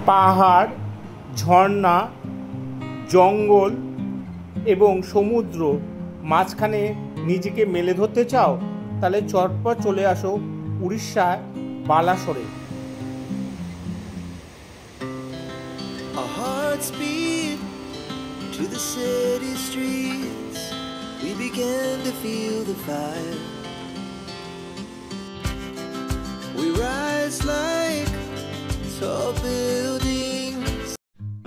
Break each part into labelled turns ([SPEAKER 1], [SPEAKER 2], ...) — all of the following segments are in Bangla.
[SPEAKER 1] পাহাড়, ঝর্ণা, জঙ্গল এবং সমুদ্র মাঝখানে নিজেকে মেলে ধরতে চাও, তাহলে চটপট চলে আসো উড়িষ্যার বালাসোরে।
[SPEAKER 2] Our hearts beat to the city streets. We began to feel the fire. We rise like tall buildings.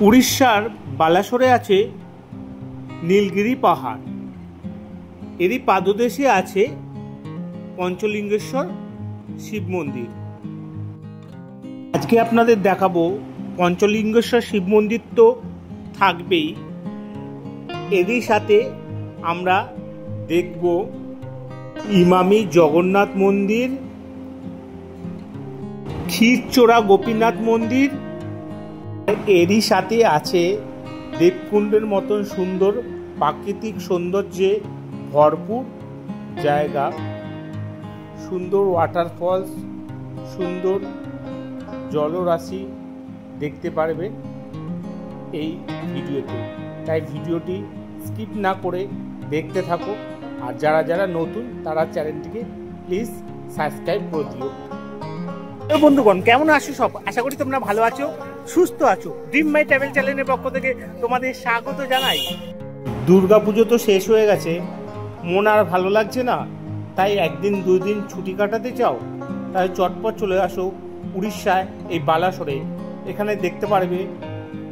[SPEAKER 1] উড়িষ্যার বালাসোরে আছে নীলগিরি পাহাড়। এরই পাদদেশে আছে পঞ্চলিঙ্গেশ্বর শিব মন্দির। আজকে আপনাদের দেখাবো পঞ্চলিঙ্গেশ্বর শিব মন্দির তো থাকবেই, এরই সাথে আমরা দেখব ইমামি জগন্নাথ মন্দির, ক্ষীরচোরা গোপীনাথ মন্দির, এরই সাথে আছে দেবকুণ্ডের মতন সুন্দর প্রাকৃতিক সৌন্দর্যে ভরপুর জায়গা, সুন্দর ওয়াটারফলস, সুন্দর জলরাশি দেখতে পারবেন এই ভিডিওতে। তাই ভিডিওটি স্কিপ না করে দেখতে থাকো, আর যারা যারা নতুন তারা চ্যানেলটিকে প্লিজ সাবস্ক্রাইব করে দিও। বন্ধুগণ, কেমন আছো সব? আশা করি তোমরা ভালো আছো, সুস্থ আছো। ড্রিম মাই ট্রাভেল চ্যানেলের পক্ষ থেকে তোমাদের স্বাগত জানাই। দুর্গাপুজো তো শেষ হয়ে গেছে, মন আর ভালো লাগছে না, তাই একদিন দুই দিন ছুটি কাটাতে চাও, তাই চটপট চলে আসো উড়িষ্যায় এই বালাসোরে। এখানে দেখতে পারবে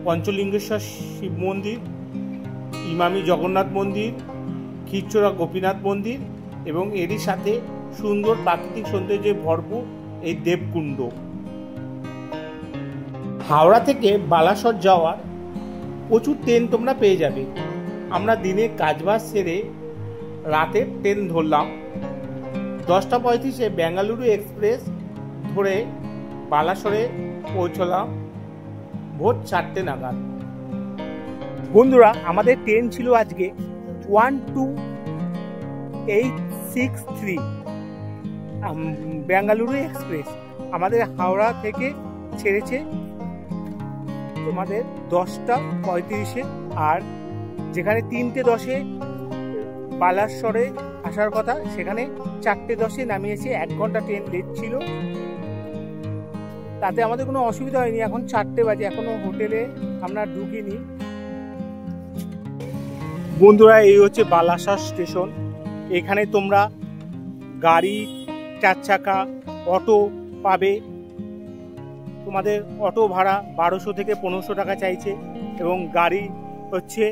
[SPEAKER 1] পঞ্চলিঙ্গেশ্বর শিব মন্দির, ইমামি জগন্নাথ মন্দির, ক্ষীরচোরা গোপীনাথ মন্দির এবং এরই সাথে সুন্দর প্রাকৃতিক সৌন্দর্যে ভরপুর এই দেবকুণ্ড। হাওড়া থেকে বালাসোর যাওয়ার প্রচুর ট্রেন তোমরা পেয়ে যাবে। আমরা দিনে কাজবাজ সেরে রাতে ট্রেন ধরলাম, 10:35 বেঙ্গালুরু এক্সপ্রেস ধরে বালাসোরে পৌঁছলাম ভোর 4টে নাগাদ। বন্ধুরা, আমাদের ট্রেন ছিল আজকে 12863 বেঙ্গালুরু এক্সপ্রেস। আমাদের হাওড়া থেকে ছেড়েছে তোমাদের 10:35, আর যেখানে 3:10 বালাসোরে আসার কথা সেখানে 4:10 নামিয়েছে। 1 ঘন্টা ট্রেন লেট ছিল, তাতে আমাদের কোনো অসুবিধা হয়নি। এখন 4টে বাজে, এখনো হোটেলে আমরা ঢুকিনি। বন্ধুরা, এই হচ্ছে বালাসোর স্টেশন। এখানে তোমরা গাড়ি, 4 চাকা, অটো পাবে। তোমাদের অটো ভাড়া 1200 থেকে 1500 টাকা চাইছে, এবং গাড়ি হচ্ছে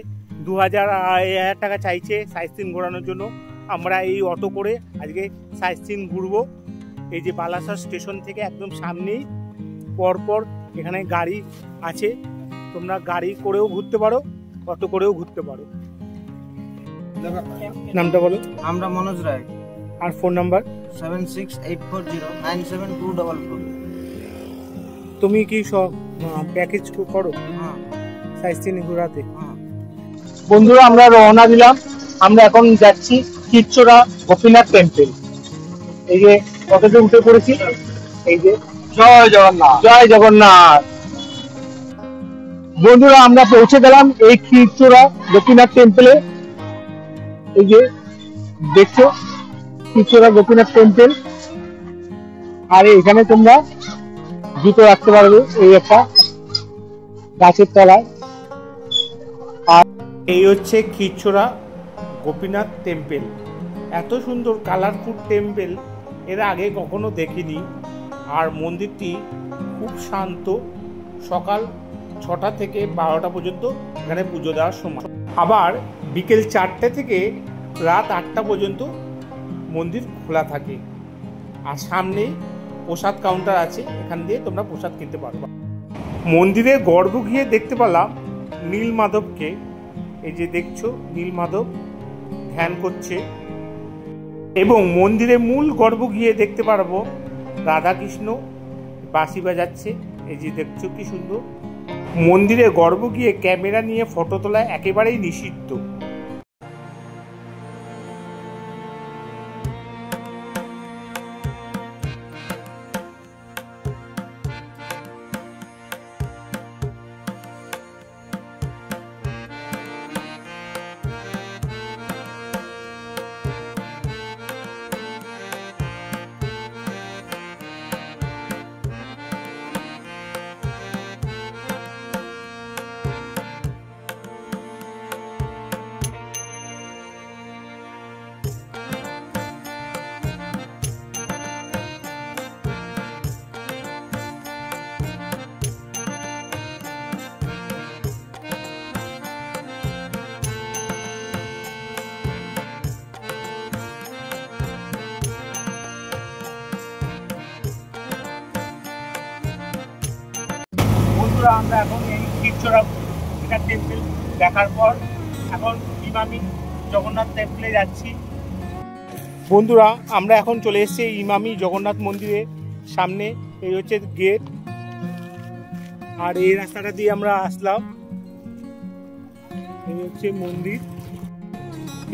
[SPEAKER 1] 2000 টাকা চাইছে সাইট সিন ঘোরানোর জন্য। আমরা এই অটো করে আজকে সাইট সিন ঘুরবো। এই যে বালাসোর স্টেশন থেকে একদম সামনেই পরপর এখানে গাড়ি আছে, তোমরা গাড়ি করেও ঘুরতে পারো, অটো করেও ঘুরতে পারো। নামটা বলো।
[SPEAKER 3] আমরা মনোজ রায়।
[SPEAKER 1] আর ফোন নাম্বার
[SPEAKER 3] 7684097244।
[SPEAKER 1] তুমি কি সব প্যাকেজ করো? সাইট সিন ঘোরাতে? বন্ধুরা, আমরা রওনা দিলাম। আমরা এখন যাচ্ছি ক্ষীরচোরা গোপীনাথ টেম্পল। এই যে কতটা উঠে পড়েছি, এই যে জয় জগন্নাথ, জয় জগন্নাথ। বন্ধুরা, আমরা পৌঁছে গেলাম এই ক্ষীরচোরা গোপীনাথ টেম্পলে। এই যে দেখছো ক্ষীরচোরা গোপীনাথ টেম্পল, আর এখানে তোমরা জুতো রাখতে পারবে এই একটা গাছের তলায়। আর এই হচ্ছে ক্ষীরচোরা গোপীনাথ টেম্পল। এত সুন্দর কালারফুল টেম্পল এর আগে কখনো দেখিনি। আর মন্দিরটি খুব শান্ত। সকাল 6টা থেকে 12টা পর্যন্ত এখানে পুজো দেওয়ার সময়, আবার বিকেল 4টে থেকে রাত 8টা পর্যন্ত মন্দির খোলা থাকে। আর সামনেই প্রসাদ কাউন্টার আছে, এখান দিয়ে তোমরা প্রসাদ কিনতে পারবে। মন্দিরের গর্ভগৃহে দেখতে পেলাম নীলমাধবকে। এই যে দেখছো নীলমাধব ধ্যান করছে। এবং মন্দিরের মূল গর্ভগৃহে দেখতে পারবো রাধাকৃষ্ণ বাঁশি বাজাচ্ছে। এই যে দেখছো কি সুন্দর। মন্দিরে গর্ভগৃহে ক্যামেরা নিয়ে ফটো তোলা একেবারেই নিষিদ্ধ। বন্ধুরা আমরা এখন এই খিরচোরা গোপীনাথ টেম্পল দেখার পর এখন ইমামি জগন্নাথ টেম্পলে যাচ্ছি। বন্ধুরা আমরা এখন চলে এসেছি ইমামি জগন্নাথ মন্দিরের সামনে। এই হচ্ছে গেট, আর এই রাস্তাটা দিয়ে আমরা আসলাম। এই হচ্ছে মন্দির।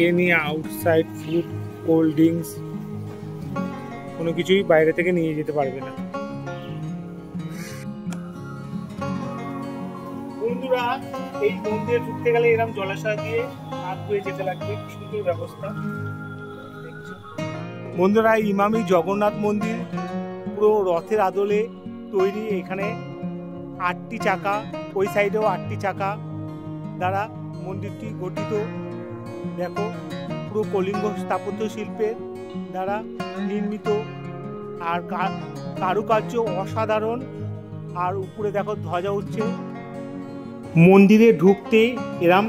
[SPEAKER 1] Any outside food, cold drinks কোনো কিছুই বাইরে থেকে নিয়ে যেতে পারবে না। বন্ধুরা এই মন্দিরে ঢুকতে গেলে এরকম জলাশয় দিয়ে হাত ধুয়ে যেতে লাগবে, সুন্দর ব্যবস্থা। বন্ধুরা ইমামি জগন্নাথ মন্দির পুরো রথের আদলে তৈরি। এখানে 8টি চাকা, ওই সাইডেও 8টি চাকা দ্বারা মন্দিরটি গঠিত। দেখো পুরো কলিঙ্গ স্থাপত্য শিল্পের দ্বারা নির্মিত, আর কারুকার্য অসাধারণ। আর উপরে দেখো ধ্বজা উঠছে। মন্দিরে ঢুকতে এরম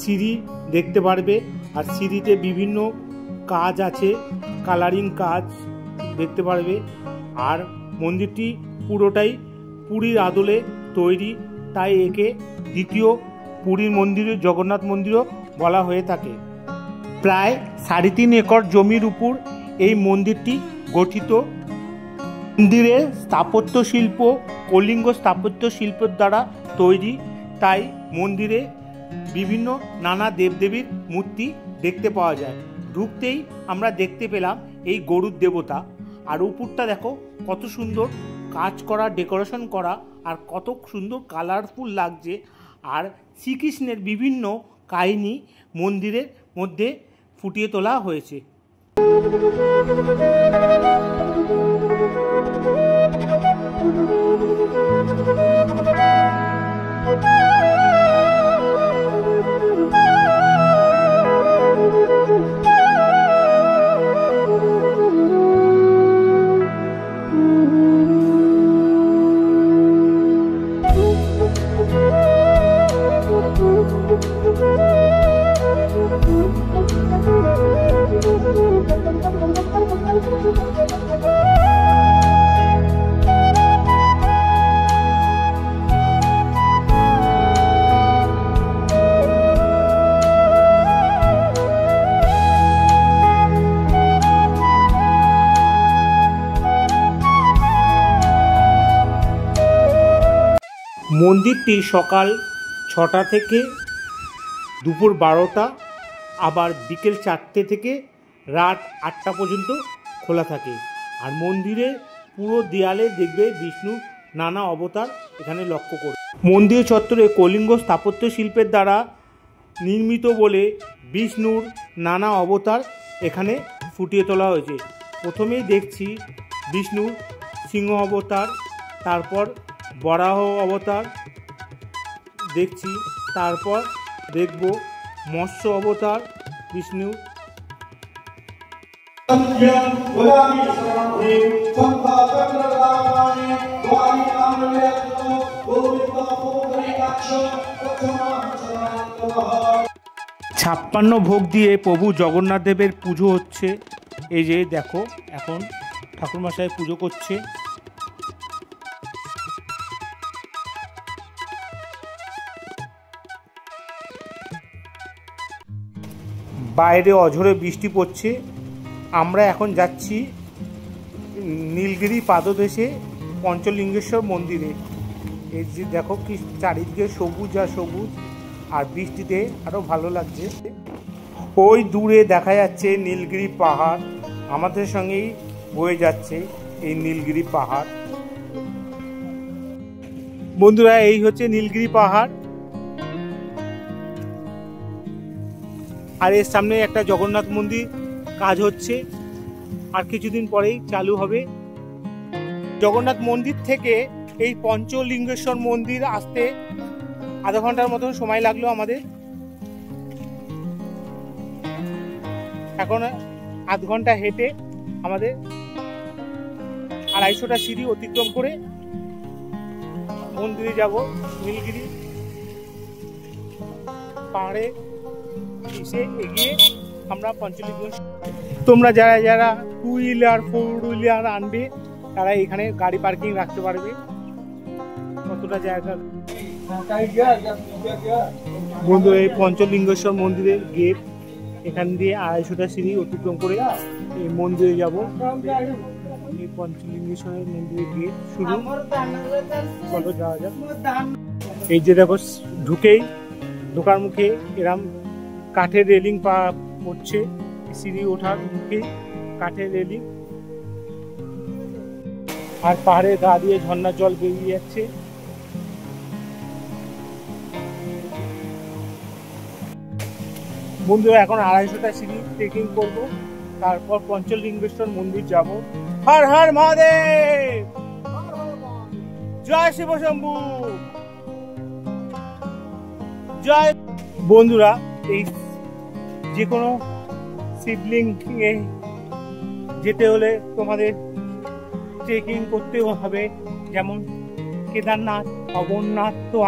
[SPEAKER 1] সিঁড়ি দেখতে পারবে, আর সিঁড়িতে বিভিন্ন কাজ আছে, কালারিং কাজ দেখতে পারবে। আর মন্দিরটি পুরোটাই পুরীর আদলে তৈরি, তাই একে দ্বিতীয় পুরীর মন্দির জগন্নাথ মন্দিরও বলা হয়ে থাকে। প্রায় 3.5 একর জমির উপর এই মন্দিরটি গঠিত। মন্দিরের স্থাপত্য শিল্প কলিঙ্গ স্থাপত্য শিল্পের দ্বারা তৈরি, তাই মন্দিরে বিভিন্ন নানা দেবদেবীর মূর্তি দেখতে পাওয়া যায়। ঢুকতেই আমরা দেখতে পেলাম এই গরুর দেবতা, আর উপরটা দেখো কত সুন্দর কাজ করা, ডেকোরেশন করা, আর কত সুন্দর কালারফুল লাগছে। আর শ্রীকৃষ্ণের বিভিন্ন কাহিনী মন্দিরের মধ্যে ফুটিয়ে তোলা হয়েছে। মন্দিরটি সকাল 6টা থেকে দুপুর 12টা, আবার বিকেল 4টে থেকে রাত 8টা পর্যন্ত খোলা থাকে। আর মন্দিরের পুরো দেয়ালে দেখবে বিষ্ণুর নানা অবতার এখানে লক্ষ্য করে। মন্দির চত্বরে কলিঙ্গ স্থাপত্য শিল্পের দ্বারা নির্মিত বলে বিষ্ণুর নানা অবতার এখানে ফুটিয়ে তোলা হয়েছে। প্রথমেই দেখছি বিষ্ণুর সিংহ অবতার, তারপর বরাহ অবতার দেখছি, তারপর দেখব মৎস্য অবতার বিষ্ণু। ছাপ্পান্ন ভোগ দিয়ে প্রভু জগন্নাথ দেবের পুজো হচ্ছে। এই যে দেখো এখন ঠাকুরমশাই পুজো করছে। বাইরে অঝোরে বৃষ্টি পড়ছে। আমরা এখন যাচ্ছি নীলগিরি পাদদেশে পঞ্চলিঙ্গেশ্বর মন্দিরে। এই যে দেখো কি চারিদিকে সবুজ আর সবুজ, আর বৃষ্টিতে আরও ভালো লাগছে। ওই দূরে দেখা যাচ্ছে নীলগিরি পাহাড়, আমাদের সঙ্গেই বয়ে যাচ্ছে এই নীলগিরি পাহাড়। বন্ধুরা এই হচ্ছে নীলগিরি পাহাড়, আর এর সামনে একটা জগন্নাথ মন্দির কাজ হচ্ছে, আর কিছুদিন পরেই চালু হবে। জগন্নাথ মন্দির থেকে এই পঞ্চলিঙ্গেশ্বর মন্দির আসতে আধা ঘন্টার মতো সময় লাগলো আমাদের। এখন আধ ঘন্টা হেঁটে আমাদের 250টা সিঁড়ি অতিক্রম করে মন্দিরে যাব। নীলগিরি পাহাড়ে এসে এগিয়ে আমরা পঞ্চলিঙ্গেশ্বর। তোমরা যারা যারা 2 হুইলার 4 হুইলার আনবে তারা এখানে গাড়ি পার্কিং রাখতে পারবে। কতটা কতটা জায়গা। বন্ধু, এই পঞ্চলিঙ্গেশ্বর মন্দিরের গেট, এখান দিয়ে 250টা সিঁড়ি অতিক্রম করে এই মন্দিরে যাব। এই পঞ্চলিঙ্গেশ্বরের মন্দিরের গেট শুরু, চলো যাওয়া যাক। এই যে দেখো, ঢোকার মুখে এরম কাঠের রেলিং পড়ছে, সিঁড়ি ওঠার মুখে কাঠের রেলিং, আর পাহাড়ের গা দিয়ে ঝর্ণার জল বেরিয়ে যাচ্ছে। বন্ধুরা, এখন 250টা সিঁড়ি ট্রেকিং করব, তারপর পঞ্চলিঙ্গেশ্বর মন্দির যাব। হর হর মহাদেব, জয় শিব শম্ভু, জয়। বন্ধুরা, এই যে কোনো শিবলিঙ্গে যেতে হলে তোমাদের ট্রেকিং করতে হবে, যেমন কেদারনাথ, অমরনাথ, তো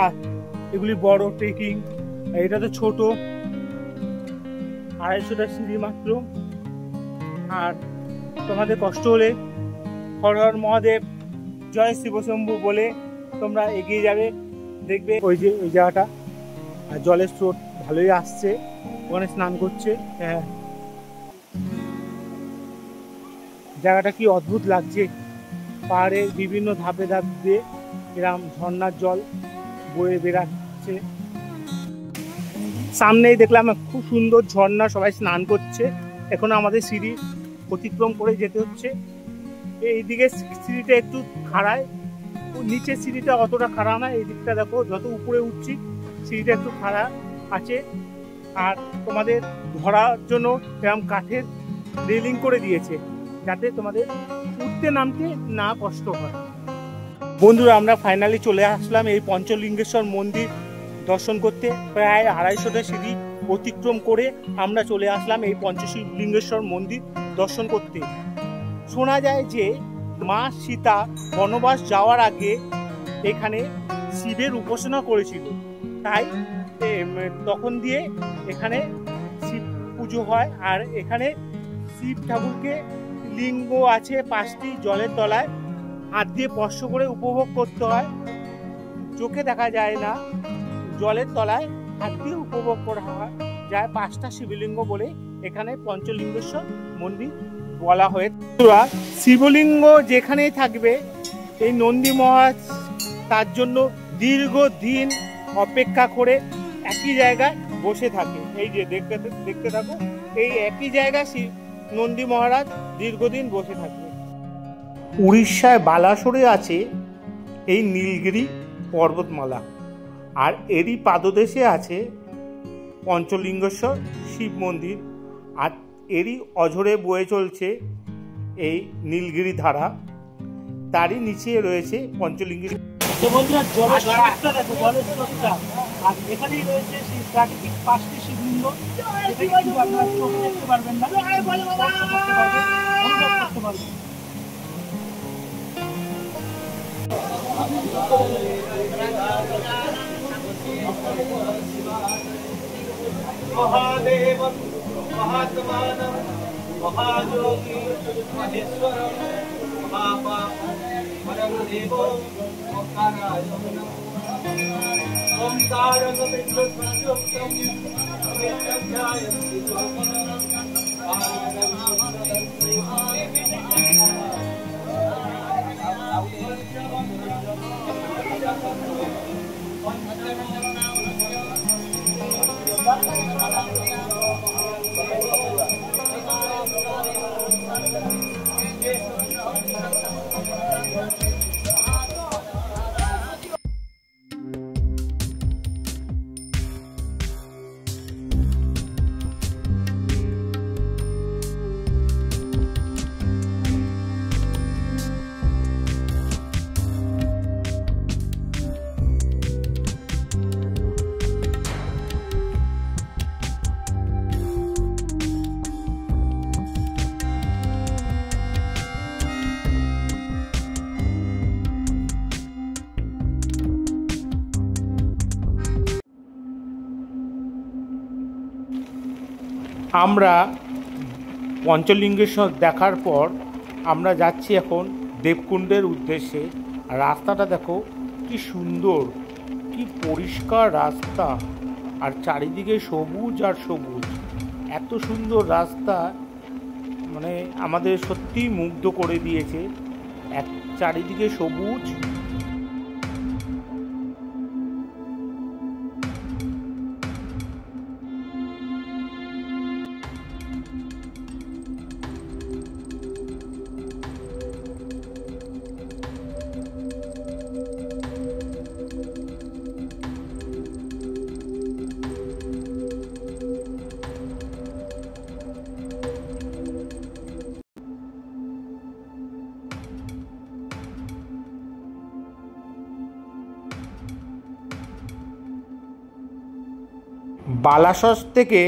[SPEAKER 1] এগুলি বড় ট্রেকিং, এটা তো ছোট, 250টা সিঁড়ি মাত্র। আর তোমাদের কষ্ট হলে হর হর মহাদেব, জয় শিবশম্ভু বলে তোমরা এগিয়ে যাবে। দেখবে ওই যে ওই জায়গাটা, আর জলের স্রোত ভালোই আসছে, ওখানে স্নান করছে। হ্যাঁ, জায়গাটা কি অদ্ভুত লাগছে, পাহাড়ের বিভিন্ন ধাপে ধাপ দিয়ে এরম ঝর্ণার জল বয়ে বেড়াচ্ছে। সামনেই দেখলাম খুব সুন্দর ঝর্ণা, সবাই স্নান করছে। এখন আমাদের সিঁড়ি অতিক্রম করে যেতে হচ্ছে। এইদিকে সিঁড়িটা একটু খাড়ায়, নিচের সিঁড়িটা অতটা খাড়া না, এই দিকটা দেখো, যত উপরে উঠছি সিঁড়িটা একটু খাড়া আছে। আর তোমাদের ধরার জন্য এরকম কাঠের রেলিং করে দিয়েছে, যাতে তোমাদের উঠতে নামতে না কষ্ট হয়। বন্ধুরা, আমরা ফাইনালি চলে আসলাম এই পঞ্চলিঙ্গেশ্বর মন্দির দর্শন করতে। প্রায় 250টা সিঁড়ি অতিক্রম করে আমরা চলে আসলাম এই পঞ্চলিঙ্গেশ্বর মন্দির দর্শন করতে। শোনা যায় যে মা সীতা বনবাস যাওয়ার আগে এখানে শিবের উপাসনা করেছিল, তাই তখন দিয়ে এখানে শিব পুজো হয়। আর এখানে শিব ঠাকুরকে লিঙ্গ আছে 5টি, জলের তলায় হাত দিয়ে স্পর্শ করে উপভোগ করতে হয়, চোখে দেখা যায় না, জলের তলায় হাত দিয়ে উপভোগ করা হয় যায়। 5টা শিবলিঙ্গ বলে এখানে পঞ্চলিঙ্গেশ্বর মন্দির বলা হয়ে। শিবলিঙ্গ যেখানেই থাকবে, এই নন্দী মহারাজ তার জন্য দীর্ঘদিন অপেক্ষা করে একই জায়গায় বসে থাকে। এই যে দেখতে থাকো, এই একই জায়গায় নন্দী মহারাজ দীর্ঘদিন বসে থাকে। উড়িষ্যায় বালাসোরে আছে এই নীলগিরি পর্বতমালা, আর এরই পাদদেশে আছে পঞ্চলিঙ্গেশ্বর শিব মন্দির, আর এরই অঝরে বয়ে চলছে এই নীলগিরি ধারা, তারই নিচে রয়েছে পঞ্চলিঙ্গেশ্বর। আর এখানেই রয়েছে সেই প্রাকৃতিক 5টি শিবলিঙ্গ, যেটা কিন্তু আপনারা চোখে দেখতে পারবেন না, অনুভব করতে পারবেন।
[SPEAKER 4] महादेव महात्मानं महायोगी महेश्वरं महापापं परमदेवो ओंकाराय नमः। ओंकारं बिन्दुसंयुक्तं नित्यध्यायन्ति
[SPEAKER 1] আমরা পঞ্চলিঙ্গেশ্বর দেখার পর আমরা যাচ্ছি এখন দেবকুণ্ডের উদ্দেশ্যে। রাস্তাটা দেখো
[SPEAKER 5] কি সুন্দর, কি পরিষ্কার রাস্তা, আর চারিদিকে সবুজ আর সবুজ। এত সুন্দর রাস্তা, মানে আমাদের সত্যিই মুগ্ধ করে দিয়েছে। চারিদিকে সবুজ। বালাসস থেকে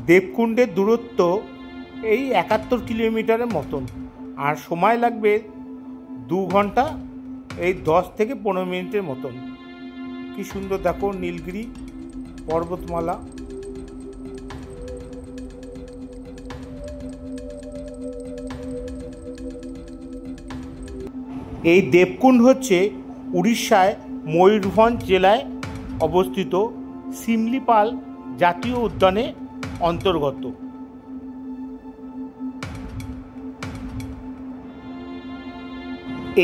[SPEAKER 5] দেবকুণ্ডের দূরত্ব এই 71 কিলোমিটারের মতন, আর সময় লাগবে 2 ঘন্টা, এই 10 থেকে 15 মিনিটের মতন। কি সুন্দর দেখো নীলগিরি পর্বতমালা। এই দেবকুণ্ড হচ্ছে উড়িষ্যায় ময়ূরভঞ্জ জেলায় অবস্থিত শিমলিপাল জাতীয় উদ্যানে অন্তর্গত।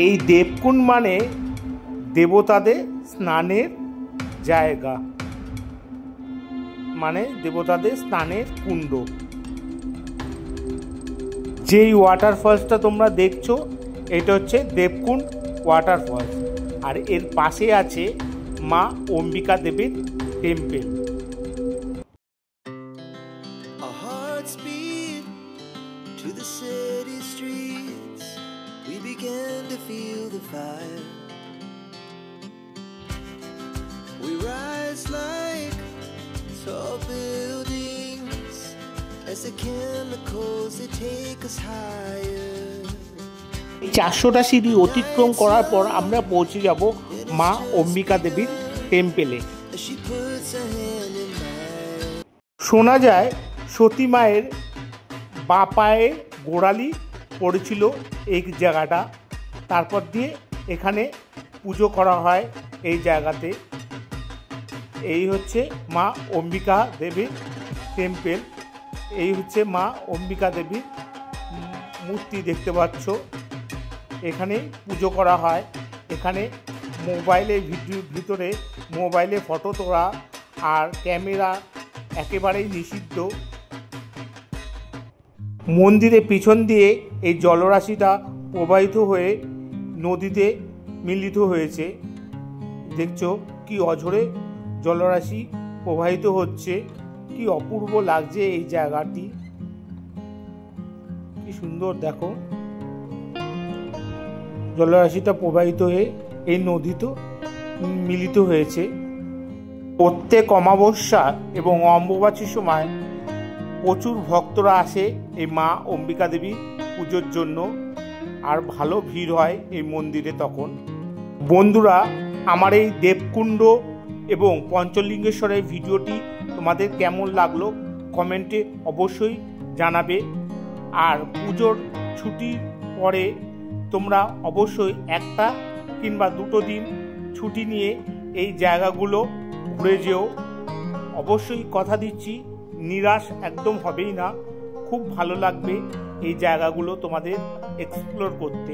[SPEAKER 5] এই দেবকুণ্ড মানে দেবতাদের স্নানের জায়গা, মানে দেবতাদের স্নানের কুণ্ড। যেই ওয়াটারফলসটা তোমরা দেখছো এটা হচ্ছে দেবকুণ্ড ওয়াটারফলস, আর এর পাশে আছে মা অম্বিকা দেবীর temple.
[SPEAKER 2] Our hearts beat to the city streets. We began to feel the fire. We rise like tall buildings as the chemicals they take us higher.
[SPEAKER 5] 400টা সিঁড়ি অতিক্রম করার পর আমরা পৌঁছে যাব মা অম্বিকা দেবীর টেম্পলে।
[SPEAKER 2] As she puts her hand in mine.
[SPEAKER 5] শোনা যায় সতী মায়ের বা পায়ে গোড়ালি পড়েছিল এই জায়গাটা, তারপর দিয়ে এখানে পুজো করা হয় এই জায়গাতে। এই হচ্ছে মা অম্বিকা দেবীর টেম্পল, এই হচ্ছে মা অম্বিকা দেবীর মূর্তি দেখতে পাচ্ছ। এখানে পুজো করা হয়। এখানে মোবাইলের ভিতরে মোবাইলে ফটো তোলা আর ক্যামেরা একেবারেই নিষিদ্ধ। মন্দিরের পিছন দিয়ে এই জলরাশিটা প্রবাহিত হয়ে নদীতে মিলিত হয়েছে। দেখছো কি অঝরে জলরাশি প্রবাহিত হচ্ছে, কি অপূর্ব লাগছে এই জায়গাটি, কি সুন্দর দেখো জলরাশিটা প্রবাহিত হয়ে এই নদীতে মিলিত হয়েছে। প্রত্যেক অমাবস্যা এবং অম্বুবাচীর সময় প্রচুর ভক্তরা আসে এই মা অম্বিকা দেবী পুজোর জন্য, আর ভালো ভিড় হয় এই মন্দিরে তখন। বন্ধুরা, আমার এই দেবকুণ্ড এবং পঞ্চলিঙ্গেশ্বরের ভিডিওটি তোমাদের কেমন লাগলো কমেন্টে অবশ্যই জানাবে। আর পুজোর ছুটির পরে তোমরা অবশ্যই 1টা কিংবা 2টো দিন ছুটি নিয়ে এই জায়গাগুলো ঘুরে যেও। অবশ্যই কথা দিচ্ছি নিরাশ একদম হবেই না, খুব ভালো লাগবে এই জায়গাগুলো তোমাদের এক্সপ্লোর করতে।